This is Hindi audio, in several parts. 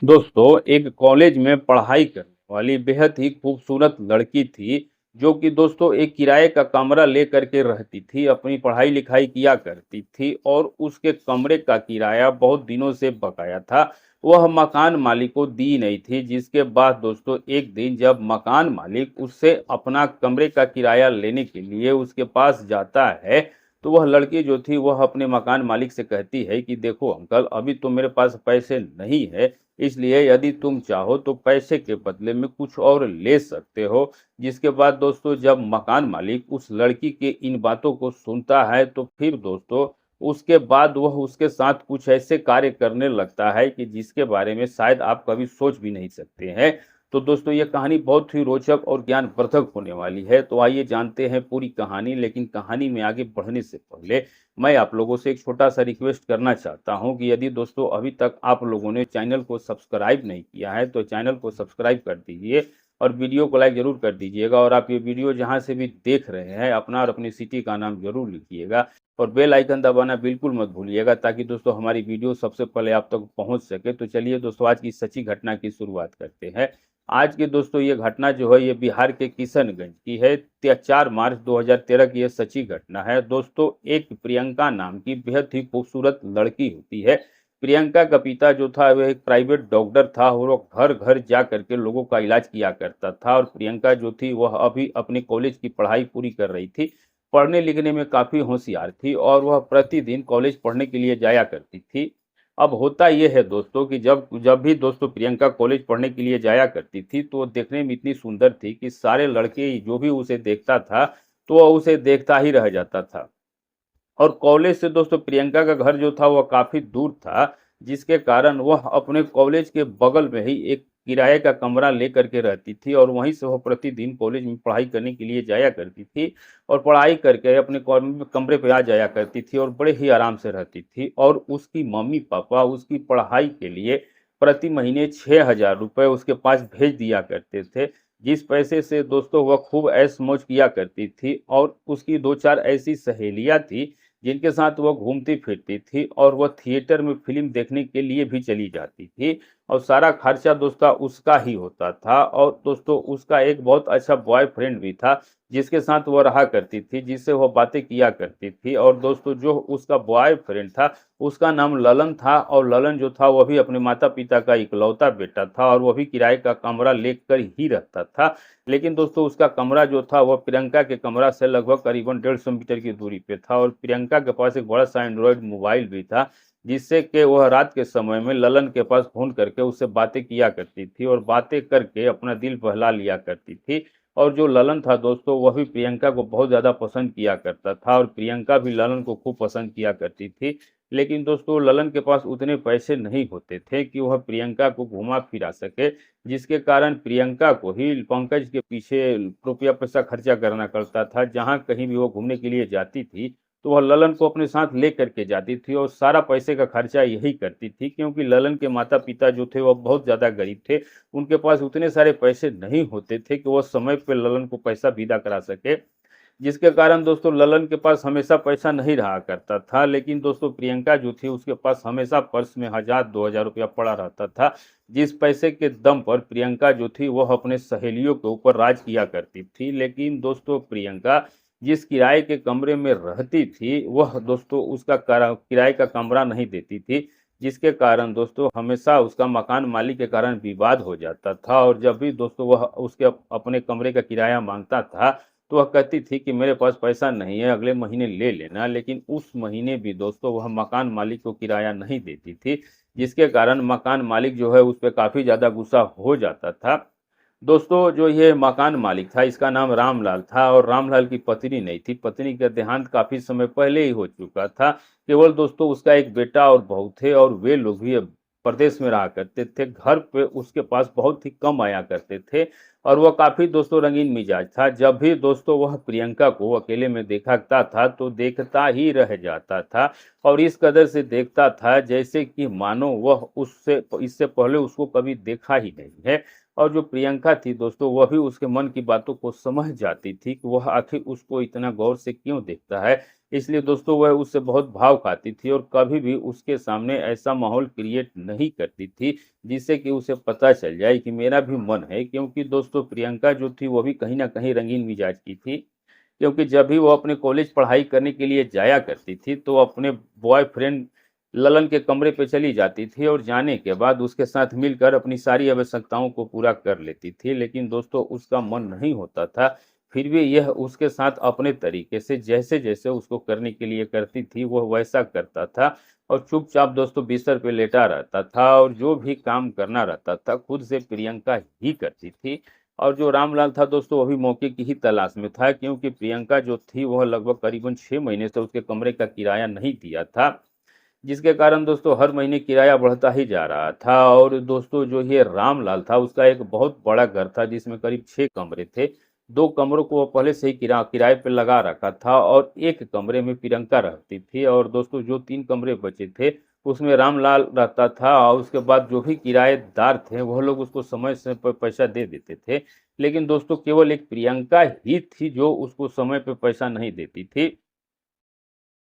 दोस्तों, एक कॉलेज में पढ़ाई करने वाली बेहद ही खूबसूरत लड़की थी, जो कि दोस्तों एक किराए का कमरा लेकर के रहती थी, अपनी पढ़ाई-लिखाई किया करती थी और उसके कमरे का किराया बहुत दिनों से बकाया था। वह मकान मालिक को दी नहीं थी, जिसके बाद दोस्तों एक दिन जब मकान मालिक उससे अपना कमरे का किराया लेने के लिए उसके पास जाता है, तो वह लड़की जो थी वह अपने मकान मालिक से कहती है कि देखो अंकल, अभी तो मेरे पास पैसे नहीं है, इसलिए यदि तुम चाहो तो पैसे के बदले में कुछ और ले सकते हो। जिसके बाद दोस्तों जब मकान मालिक उस लड़की के इन बातों को सुनता है तो फिर दोस्तों उसके बाद वह उसके साथ कुछ ऐसे कार्य करने लगता है कि जिसके बारे में शायद आप कभी सोच भी नहीं सकते हैं। तो दोस्तों ये कहानी बहुत ही रोचक और ज्ञानवर्धक होने वाली है। तो आइए जानते हैं पूरी कहानी, लेकिन कहानी में आगे बढ़ने से पहले मैं आप लोगों से एक छोटा-सा रिक्वेस्ट करना चाहता हूँ कि यदि दोस्तों अभी तक आप लोगों ने चैनल को सब्सक्राइब नहीं किया है, तो चैनल को सब्सक्राइब कर दीजिए और वीडियो को लाइक ज़रूर कर दीजिएगा और आप ये वीडियो जहाँ से भी देख रहे हैं, अपना और अपनी सिटी का नाम ज़रूर लिखिएगा और बेल आइकन दबाना बिल्कुल मत भूलिएगा ताकि दोस्तों हमारी वीडियो सबसे पहले आप तक पहुँच सके। तो चलिए दोस्तों आज की सच्ची घटना की शुरुआत करते हैं। आज की दोस्तों ये घटना जो है ये बिहार के किशनगंज की है। 4 मार्च 2013 की ये सच्ची घटना है। दोस्तों एक प्रियंका नाम की बेहद ही खूबसूरत लड़की होती है। प्रियंका का पिता जो था वह एक प्राइवेट डॉक्टर था और वो घर-घर जा करके लोगों का इलाज किया करता था और प्रियंका जो थी वह अभी अपने कॉलेज की पढ़ाई पूरी कर रही थी। पढ़ने लिखने में काफ़ी होशियार थी और वह प्रतिदिन कॉलेज पढ़ने के लिए जाया करती थी। अब होता ये है दोस्तों कि जब जब भी दोस्तों प्रियंका कॉलेज पढ़ने के लिए जाया करती थी, तो वो देखने में इतनी सुंदर थी कि सारे लड़के जो भी उसे देखता था, तो वह उसे देखता ही रह जाता था। और कॉलेज से दोस्तों प्रियंका का घर जो था वह काफ़ी दूर था, जिसके कारण वह अपने कॉलेज के बगल में ही एक किराए का कमरा लेकर के रहती थी और वहीं से वह प्रतिदिन कॉलेज में पढ़ाई करने के लिए जाया करती थी और पढ़ाई करके अपने कमरे पे आ जाया करती थी और बड़े ही आराम से रहती थी और उसकी मम्मी-पापा उसकी पढ़ाई के लिए प्रति महीने 6,000 रुपए उसके पास भेज दिया करते थे। जिस पैसे से दोस्तों वह खूब ऐश-मौज किया करती थी और उसकी 2-4 ऐसी सहेलियाँ थी, जिनके साथ वह घूमती-फिरती थी और वह थिएटर में फ़िल्म देखने के लिए भी चली जाती थी और सारा खर्चा दोस्तों उसका ही होता था और दोस्तों उसका एक बहुत अच्छा बॉयफ्रेंड भी था, जिसके साथ वह रहा करती थी, जिससे वह बातें किया करती थी और दोस्तों जो उसका बॉयफ्रेंड था, उसका नाम ललन था और ललन जो था वह भी अपने माता-पिता का इकलौता बेटा था और वह भी किराए का कमरा लेकर ही रहता था। लेकिन दोस्तों उसका कमरा जो था वह प्रियंका के कमरा से लगभग करीबन 150 मीटर की दूरी पे था और प्रियंका के पास एक बड़ा-सा एंड्रॉयड मोबाइल भी था, जिससे कि वह रात के समय में ललन के पास फ़ोन करके उससे बातें किया करती थी और बातें करके अपना दिल बहला लिया करती थी। और जो ललन था दोस्तों वह भी प्रियंका को बहुत ज़्यादा पसंद किया करता था और प्रियंका भी ललन को खूब पसंद किया करती थी। लेकिन दोस्तों ललन के पास उतने पैसे नहीं होते थे कि वह प्रियंका को घुमा-फिरा सके, जिसके कारण प्रियंका को ही पंकज के पीछे रुपया पैसा खर्चा करना पड़ता था। जहाँ कहीं भी वो घूमने के लिए जाती थी, तो वह ललन को अपने साथ लेकर के जाती थी और सारा पैसे का खर्चा यही करती थी क्योंकि ललन के माता-पिता जो थे वह बहुत ज़्यादा गरीब थे। उनके पास उतने सारे पैसे नहीं होते थे कि वो समय पे ललन को पैसा विदा करा सके। जिसके कारण दोस्तों ललन के पास हमेशा पैसा नहीं रहा करता था, लेकिन दोस्तों प्रियंका जो थी उसके पास हमेशा पर्स में 1000-2000 रुपया पड़ा रहता था, जिस पैसे के दम पर प्रियंका जो थी वह अपने सहेलियों के ऊपर राज किया करती थी। लेकिन दोस्तों प्रियंका जिस किराए के कमरे में रहती थी, वह दोस्तों उसका किराए का कमरा नहीं देती थी, जिसके कारण दोस्तों हमेशा उसका मकान मालिक के कारण विवाद हो जाता था और जब भी दोस्तों वह उसके अपने कमरे का किराया माँगता था, तो वह कहती थी कि मेरे पास पैसा नहीं है, अगले महीने ले लेना। लेकिन उस महीने भी दोस्तों वह मकान मालिक को किराया नहीं देती थी, जिसके कारण मकान मालिक जो है उस पे काफ़ी ज़्यादा गुस्सा हो जाता था। दोस्तों जो ये मकान मालिक था इसका नाम रामलाल था और रामलाल की पत्नी नहीं थी। पत्नी का देहांत काफ़ी समय पहले ही हो चुका था। केवल दोस्तों उसका एक बेटा और बहू थे और वे लोग भी अब प्रदेश में रहा करते थे। घर पे उसके पास बहुत ही कम आया करते थे और वह काफ़ी दोस्तों रंगीन मिजाज था। जब भी दोस्तों वह प्रियंका को अकेले में देखता था तो देखता ही रह जाता था और इस कदर से देखता था जैसे कि मानो वह उससे इससे पहले उसको कभी देखा ही नहीं है। और जो प्रियंका थी दोस्तों वह भी उसके मन की बातों को समझ जाती थी कि वह आखिर उसको इतना गौर से क्यों देखता है। इसलिए दोस्तों वह उससे बहुत भाव खाती थी और कभी भी उसके सामने ऐसा माहौल क्रिएट नहीं करती थी जिससे कि उसे पता चल जाए कि मेरा भी मन है, क्योंकि दोस्तों प्रियंका जो थी वो भी कहीं न कहीं रंगीन मिजाज की थी। क्योंकि जब भी वो अपने कॉलेज पढ़ाई करने के लिए जाया करती थी, तो अपने बॉयफ्रेंड ललन के कमरे पे चली जाती थी और जाने के बाद उसके साथ मिलकर अपनी सारी आवश्यकताओं को पूरा कर लेती थी। लेकिन दोस्तों उसका मन नहीं होता था, फिर भी यह उसके साथ अपने तरीके से जैसे-जैसे उसको करने के लिए करती थी, वह वैसा करता था और चुपचाप दोस्तों बिस्तर पे लेटा रहता था और जो भी काम करना रहता था, खुद से प्रियंका ही करती थी। और जो रामलाल था दोस्तों, वो भी मौके की ही तलाश में था, क्योंकि प्रियंका जो थी वह लगभग करीबन 6 महीने से उसके कमरे का किराया नहीं दिया था, जिसके कारण दोस्तों हर महीने किराया बढ़ता ही जा रहा था। और दोस्तों जो ये रामलाल था, उसका एक बहुत बड़ा घर था जिसमें करीब 6 कमरे थे। 2 कमरों को वो पहले से ही किराए पे लगा रखा था और 1 कमरे में प्रियंका रहती थी। और दोस्तों जो 3 कमरे बचे थे, उसमें रामलाल रहता था और उसके बाद जो भी किराएदार थे, वह लोग उसको समय से प पैसा दे देते थे। लेकिन दोस्तों केवल एक प्रियंका ही थी जो उसको समय पे पैसा नहीं देती थी।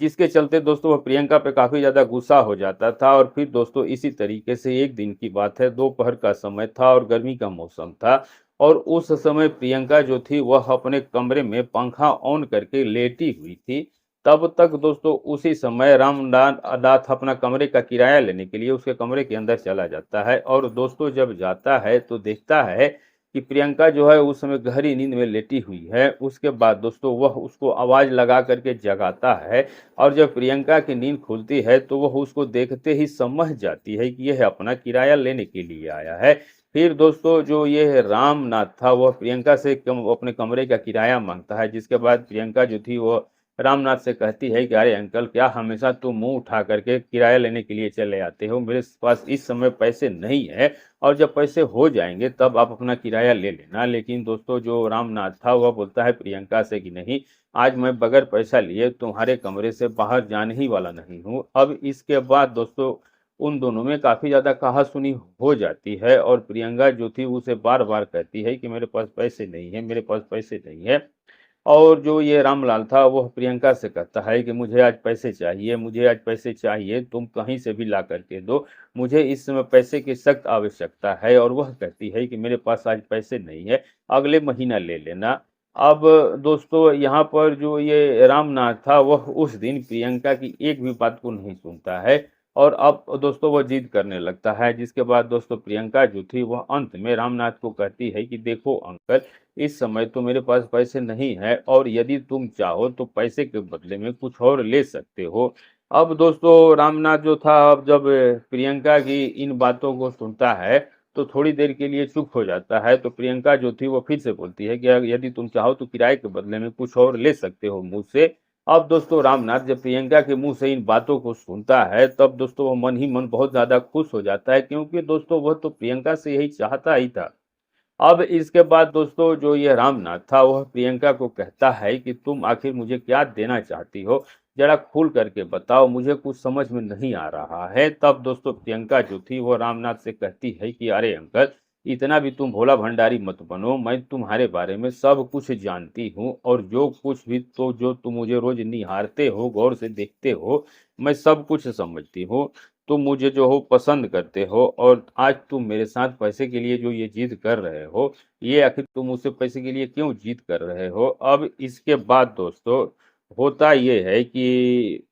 जिसके चलते दोस्तों वह प्रियंका पे काफ़ी ज़्यादा गुस्सा हो जाता था। और फिर दोस्तों इसी तरीके से एक दिन की बात है, दोपहर का समय था और गर्मी का मौसम था और उस समय प्रियंका जो थी वह अपने कमरे में पंखा ऑन करके लेटी हुई थी। तब तक दोस्तों उसी समय नाथ अपना कमरे का किराया लेने के लिए उसके कमरे के अंदर चला जाता है और दोस्तों जब जाता है तो देखता है कि प्रियंका जो है उस समय गहरी नींद में लेटी हुई है। उसके बाद दोस्तों वह उसको आवाज़ लगा करके जगाता है और जब प्रियंका की नींद खुलती है तो वह उसको देखते ही समझ जाती है कि यह अपना किराया लेने के लिए आया है। फिर दोस्तों जो ये रामनाथ था वह प्रियंका से अपने कमरे का किराया माँगता है, जिसके बाद प्रियंका जो थी वो रामनाथ से कहती है कि अरे अंकल, क्या हमेशा तुम मुँह उठा करके किराया लेने के लिए चले आते हो? मेरे पास इस समय पैसे नहीं है और जब पैसे हो जाएँगे तब आप अपना किराया ले लेना। लेकिन दोस्तों जो रामनाथ था वह बोलता है प्रियंका से कि नहीं, आज मैं बगैर पैसा लिए तुम्हारे कमरे से बाहर जाने ही वाला नहीं हूँ। अब इसके बाद दोस्तों उन दोनों में काफ़ी ज़्यादा कहा-सुनी हो जाती है और प्रियंका जो थी उसे बार-बार कहती है कि मेरे पास पैसे नहीं है, मेरे पास पैसे नहीं है। और जो ये रामलाल था वह प्रियंका से कहता है कि मुझे आज पैसे चाहिए, मुझे आज पैसे चाहिए, तुम कहीं से भी ला कर के दो, मुझे इस समय पैसे की सख्त आवश्यकता है। और वह कहती है कि मेरे पास आज पैसे नहीं है, अगले महीना ले लेना। अब दोस्तों यहाँ पर जो ये रामनाथ था वह उस दिन प्रियंका की एक भी बात को नहीं सुनता है और अब दोस्तों वह जिद करने लगता है, जिसके बाद दोस्तों प्रियंका जो थी वह अंत में रामनाथ को कहती है कि देखो अंकल, इस समय तो मेरे पास पैसे नहीं है और यदि तुम चाहो तो पैसे के बदले में कुछ और ले सकते हो। अब दोस्तों रामनाथ जो था, अब जब प्रियंका की इन बातों को सुनता है तो थोड़ी देर के लिए चुप हो जाता है। तो प्रियंका जो थी वो फिर से बोलती है कि यदि तुम चाहो तो किराए के बदले में कुछ और ले सकते हो मुझसे। अब दोस्तों रामनाथ जब प्रियंका के मुँह से इन बातों को सुनता है तब दोस्तों वो मन ही मन बहुत ज़्यादा खुश हो जाता है, क्योंकि दोस्तों वह तो प्रियंका से यही चाहता ही था। अब इसके बाद दोस्तों जो ये रामनाथ था वह प्रियंका को कहता है कि तुम आखिर मुझे क्या देना चाहती हो? ज़रा खुल करके बताओ, मुझे कुछ समझ में नहीं आ रहा है। तब दोस्तों प्रियंका जो थी वो रामनाथ से कहती है कि अरे अंकल, इतना भी तुम भोला भंडारी मत बनो, मैं तुम्हारे बारे में सब कुछ जानती हूँ और जो कुछ भी तो जो तुम मुझे रोज़ निहारते हो, गौर से देखते हो, मैं सब कुछ समझती हूँ। तुम मुझे जो हो पसंद करते हो और आज तुम मेरे साथ पैसे के लिए जो ये जिद कर रहे हो, ये आखिर तुम मुझसे पैसे के लिए क्यों जिद कर रहे हो? अब इसके बाद दोस्तों होता ये है कि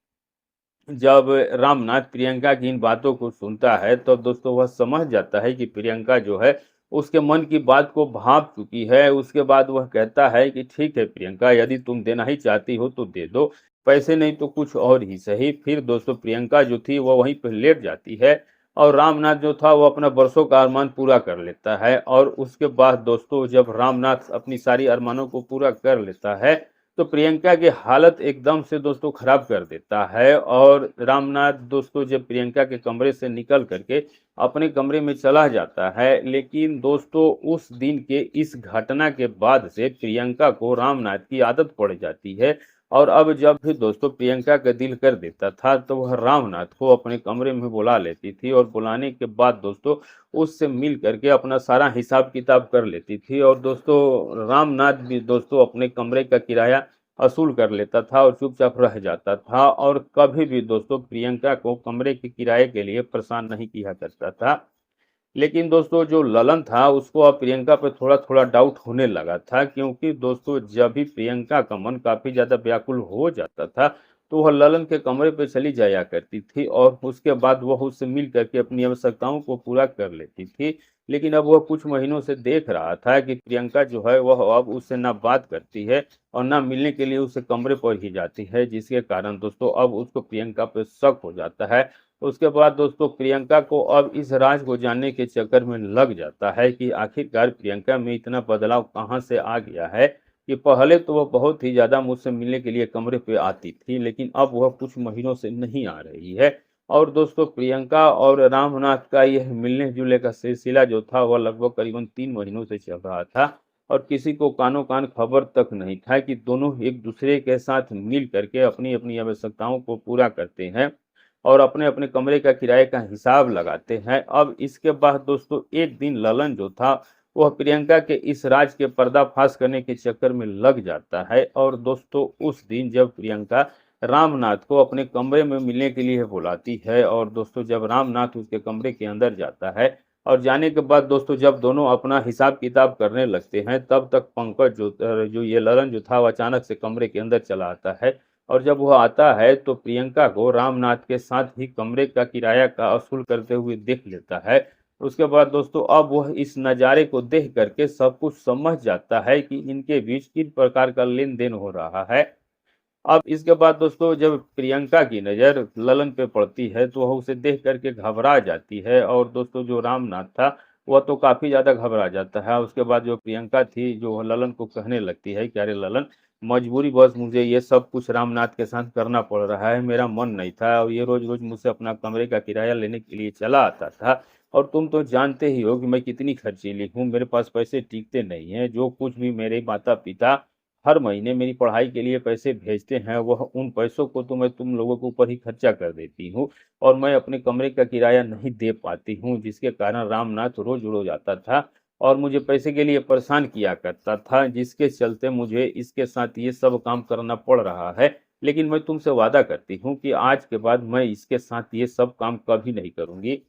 जब रामनाथ प्रियंका की इन बातों को सुनता है तो दोस्तों वह समझ जाता है कि प्रियंका जो है उसके मन की बात को भांप चुकी है। उसके बाद वह कहता है कि ठीक है प्रियंका, यदि तुम देना ही चाहती हो तो दे दो, पैसे नहीं तो कुछ और ही सही। फिर दोस्तों प्रियंका जो थी वह वहीं पर लेट जाती है और रामनाथ जो था वो अपना बरसों का अरमान पूरा कर लेता है। और उसके बाद दोस्तों जब रामनाथ अपनी सारी अरमानों को पूरा कर लेता है तो प्रियंका की हालत एकदम से दोस्तों खराब कर देता है और रामनाथ दोस्तों जब प्रियंका के कमरे से निकल करके अपने कमरे में चला जाता है। लेकिन दोस्तों उस दिन के इस घटना के बाद से प्रियंका को रामनाथ की आदत पड़ जाती है और अब जब भी दोस्तों प्रियंका का दिल कर देता था तो वह रामनाथ को अपने कमरे में बुला लेती थी और बुलाने के बाद दोस्तों उससे मिल करके अपना सारा हिसाब किताब कर लेती थी। और दोस्तों रामनाथ भी दोस्तों अपने कमरे का किराया वसूल कर लेता था और चुपचाप रह जाता था और कभी भी दोस्तों प्रियंका को कमरे के किराए के लिए परेशान नहीं किया करता था। लेकिन दोस्तों जो ललन था उसको अब प्रियंका पे थोड़ा-थोड़ा डाउट होने लगा था, क्योंकि दोस्तों जब भी प्रियंका का मन काफ़ी ज़्यादा व्याकुल हो जाता था, तो वह ललन के कमरे पे चली जाया करती थी और उसके बाद वह उससे मिल कर के अपनी आवश्यकताओं को पूरा कर लेती थी। लेकिन अब वह कुछ महीनों से देख रहा था कि प्रियंका जो है वह अब उससे ना बात करती है और ना मिलने के लिए उसके कमरे पर ही जाती है, जिसके कारण दोस्तों अब उसको प्रियंका पे शक हो जाता है। उसके बाद दोस्तों प्रियंका को अब इस राज को जानने के चक्कर में लग जाता है कि आखिरकार प्रियंका में इतना बदलाव कहाँ से आ गया है कि पहले तो वह बहुत ही ज़्यादा मुझसे मिलने के लिए कमरे पे आती थी, लेकिन अब वह कुछ महीनों से नहीं आ रही है। और दोस्तों प्रियंका और रामनाथ का यह मिलने-जुलने का सिलसिला जो था वह लगभग करीबन 3 महीनों से चल रहा था और किसी को कानो-कान खबर तक नहीं था कि दोनों एक-दूसरे के साथ मिल कर के अपनी-अपनी आवश्यकताओं को पूरा करते हैं और अपने-अपने कमरे का किराए का हिसाब लगाते हैं। अब इसके बाद दोस्तों एक दिन ललन जो था, वह प्रियंका के इस राज के पर्दाफाश करने के चक्कर में लग जाता है और दोस्तों उस दिन जब प्रियंका रामनाथ को अपने कमरे में मिलने के लिए बुलाती है और दोस्तों जब रामनाथ उसके कमरे के अंदर जाता है और जाने के बाद दोस्तों जब दोनों अपना हिसाब-किताब करने लगते हैं, तब तक पंकज जो ये ललन जो था वो अचानक से कमरे के अंदर चला आता है और जब वह आता है तो प्रियंका को रामनाथ के साथ ही कमरे का किराया का वसूल करते हुए देख लेता है। उसके बाद दोस्तों अब वह इस नज़ारे को देख कर के सब कुछ समझ जाता है कि इनके बीच किस प्रकार का लेन-देन हो रहा है। अब इसके बाद दोस्तों जब प्रियंका की नज़र ललन पे पड़ती है तो वह उसे देख कर के घबरा जाती है और दोस्तों जो रामनाथ था वह तो काफ़ी ज़्यादा घबरा जाता है। उसके बाद जो प्रियंका थी जो ललन को कहने लगती है कि अरे ललन, मजबूरीवश मुझे ये सब कुछ रामनाथ के साथ करना पड़ रहा है, मेरा मन नहीं था और ये रोज़-रोज़ मुझसे अपना कमरे का किराया लेने के लिए चला आता था और तुम तो जानते ही हो कि मैं कितनी खर्चीली हूँ, मेरे पास पैसे टिकते नहीं हैं। जो कुछ भी मेरे माता-पिता हर महीने मेरी पढ़ाई के लिए पैसे भेजते हैं, वह उन पैसों को तो मैं तुम लोगों के ऊपर ही खर्चा कर देती हूँ और मैं अपने कमरे का किराया नहीं दे पाती हूँ, जिसके कारण रामनाथ रोज़-रोज़ आता था और मुझे पैसे के लिए परेशान किया करता था, जिसके चलते मुझे इसके साथ ये सब काम करना पड़ रहा है। लेकिन मैं तुमसे वादा करती हूँ कि आज के बाद मैं इसके साथ ये सब काम कभी नहीं करूँगी।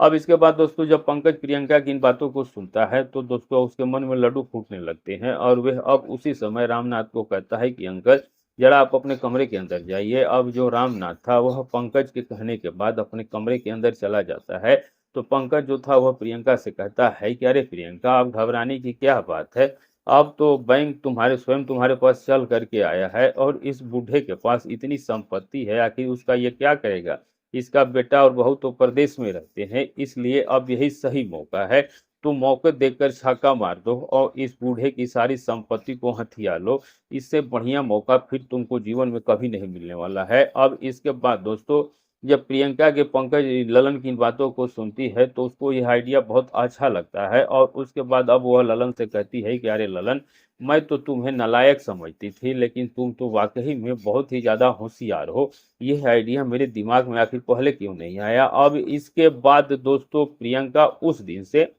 अब इसके बाद दोस्तों जब पंकज प्रियंका की इन बातों को सुनता है तो दोस्तों उसके मन में लड्डू फूटने लगते हैं और वह अब उसी समय रामनाथ को कहता है कि अंकल, जरा आप अपने कमरे के अंदर जाइए। अब जो रामनाथ था वह पंकज के कहने के बाद अपने कमरे के अंदर चला जाता है। तो पंकज जो था वह प्रियंका से कहता है कि अरे प्रियंका, अब घबराने की क्या बात है। अब तो बैंक तुम्हारे पास चल करके आया है और इस बूढ़े के पास इतनी संपत्ति है, आखिर उसका ये क्या करेगा। इसका बेटा और बहू तो प्रदेश में रहते हैं, इसलिए अब यही सही मौका है। तुम मौके देखकर छक्का मार दो और इस बूढ़े की सारी संपत्ति को हथिया लो। इससे बढ़िया मौका फिर तुमको जीवन में कभी नहीं मिलने वाला है। अब इसके बाद दोस्तों जब प्रियंका के पंकज ललन की इन बातों को सुनती है तो उसको यह आइडिया बहुत अच्छा लगता है और उसके बाद अब वह ललन से कहती है कि अरे ललन, मैं तो तुम्हें नालायक समझती थी, लेकिन तुम तो वाकई में बहुत ही ज़्यादा होशियार हो। यह आइडिया मेरे दिमाग में आखिर पहले क्यों नहीं आया। अब इसके बाद दोस्तों प्रियंका उस दिन से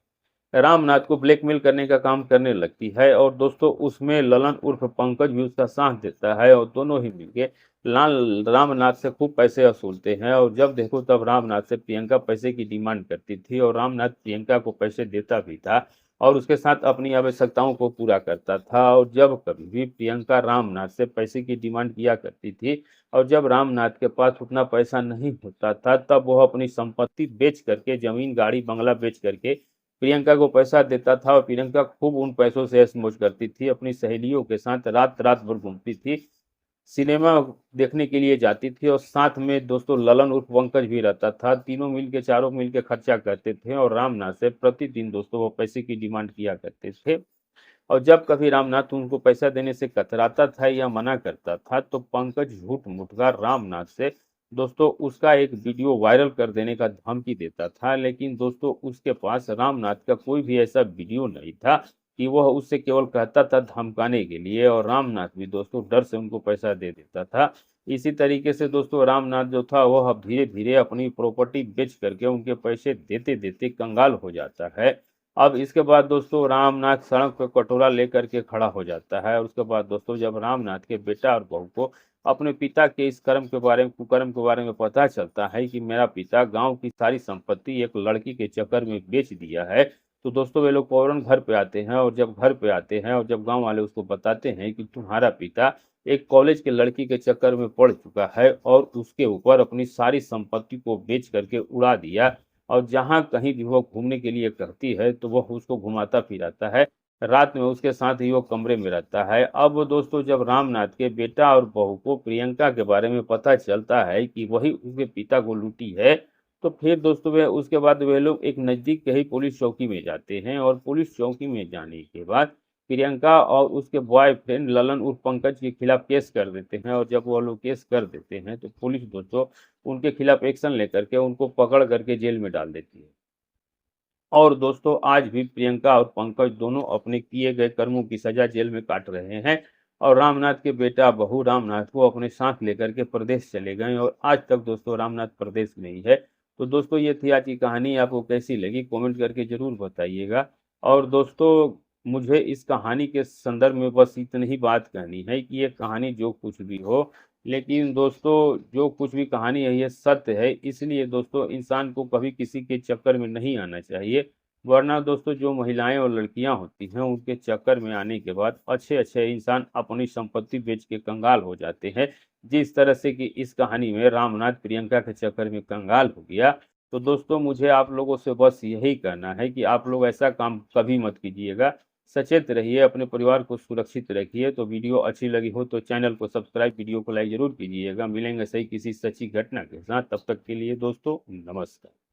रामनाथ को ब्लैकमेल करने का काम करने लगती है और दोस्तों उसमें ललन उर्फ पंकज भी उसका साथ देता है और दोनों ही मिलके लाल रामनाथ से खूब पैसे वसूलते हैं और जब देखो तब रामनाथ से प्रियंका पैसे की डिमांड करती थी और रामनाथ प्रियंका को पैसे देता भी था और उसके साथ अपनी आवश्यकताओं को पूरा करता था। और जब कभी भी प्रियंका रामनाथ से पैसे की डिमांड किया करती थी और जब रामनाथ के पास उतना पैसा नहीं होता था, तब वह अपनी संपत्ति बेच करके, जमीन गाड़ी बंगला बेच करके प्रियंका को पैसा देता था और प्रियंका खूब उन पैसों से ऐश-मौज करती थी, अपनी सहेलियों के साथ रात-रात भर घूमती थी, सिनेमा देखने के लिए जाती थी और साथ में दोस्तों ललन उर्फ पंकज भी रहता था। तीनों मिलके, चारों मिलके खर्चा करते थे और रामनाथ से प्रतिदिन दोस्तों वो पैसे की डिमांड किया करते थे। और जब कभी रामनाथ उनको पैसा देने से कतराता था या मना करता था, तो पंकज झूठ-मूठ का रामनाथ से दोस्तों उसका एक वीडियो वायरल कर देने का धमकी देता था। लेकिन दोस्तों उसके पास रामनाथ का कोई भी ऐसा वीडियो नहीं था कि वह उससे केवल कहता था धमकाने के लिए और रामनाथ भी दोस्तों डर से उनको पैसा दे देता था। इसी तरीके से दोस्तों रामनाथ जो था वह अब धीरे-धीरे अपनी प्रॉपर्टी बेच करके उनके पैसे देते-देते कंगाल हो जाता है। अब इसके बाद दोस्तों रामनाथ सड़क पे कटोरा लेकर के खड़ा हो जाता है और उसके बाद दोस्तों जब रामनाथ के बेटा और बहू को अपने पिता के इस कुकर्म के बारे में पता चलता है कि मेरा पिता गांव की सारी संपत्ति एक लड़की के चक्कर में बेच दिया है। तो दोस्तों वे लोग फौरन घर पे आते हैं, और जब घर पे आते हैं और जब गांव वाले उसको बताते हैं कि तुम्हारा पिता एक कॉलेज के लड़की के चक्कर में पड़ चुका है और उसके ऊपर अपनी सारी संपत्ति को बेच करके उड़ा दिया, और जहां कहीं भी वो घूमने के लिए कहती है तो वह उसको घुमाता फिराता है, रात में उसके साथ ही वो कमरे में रहता है। अब दोस्तों जब रामनाथ के बेटा और बहू को प्रियंका के बारे में पता चलता है कि वही उसके पिता को लूटी है, तो फिर दोस्तों वे उसके बाद वे लोग एक नज़दीक के ही पुलिस चौकी में जाते हैं, और पुलिस चौकी में जाने के बाद प्रियंका और उसके बॉयफ्रेंड ललन उर्फ पंकज के खिलाफ केस कर देते हैं। और जब वो लोग केस कर देते हैं तो पुलिस दोस्तों उनके खिलाफ एक्शन लेकर के उनको पकड़ करके जेल में डाल देती है। और दोस्तों आज भी प्रियंका और पंकज दोनों अपने किए गए कर्मों की सजा जेल में काट रहे हैं, और रामनाथ के बेटा बहू रामनाथ को अपने साथ लेकर के प्रदेश चले गए, और आज तक दोस्तों रामनाथ प्रदेश में ही है। तो दोस्तों ये थी आज की कहानी, आपको कैसी लगी कमेंट करके जरूर बताइएगा। और दोस्तों मुझे इस कहानी के संदर्भ में बस इतनी ही बात कहनी है कि ये कहानी जो कुछ भी हो, लेकिन दोस्तों जो कुछ भी कहानी है ये सत्य है, इसलिए दोस्तों इंसान को कभी किसी के चक्कर में नहीं आना चाहिए। वरना दोस्तों जो महिलाएं और लड़कियां होती हैं उनके चक्कर में आने के बाद अच्छे अच्छे इंसान अपनी संपत्ति बेच के कंगाल हो जाते हैं, जिस तरह से कि इस कहानी में रामनाथ प्रियंका के चक्कर में कंगाल हो गया। तो दोस्तों मुझे आप लोगों से बस यही कहना है कि आप लोग ऐसा काम कभी मत कीजिएगा। सचेत रहिए, अपने परिवार को सुरक्षित रखिए। तो वीडियो अच्छी लगी हो तो चैनल को सब्सक्राइब, वीडियो को लाइक जरूर कीजिएगा। मिलेंगे सही किसी सच्ची घटना के साथ, तब तक के लिए दोस्तों नमस्कार।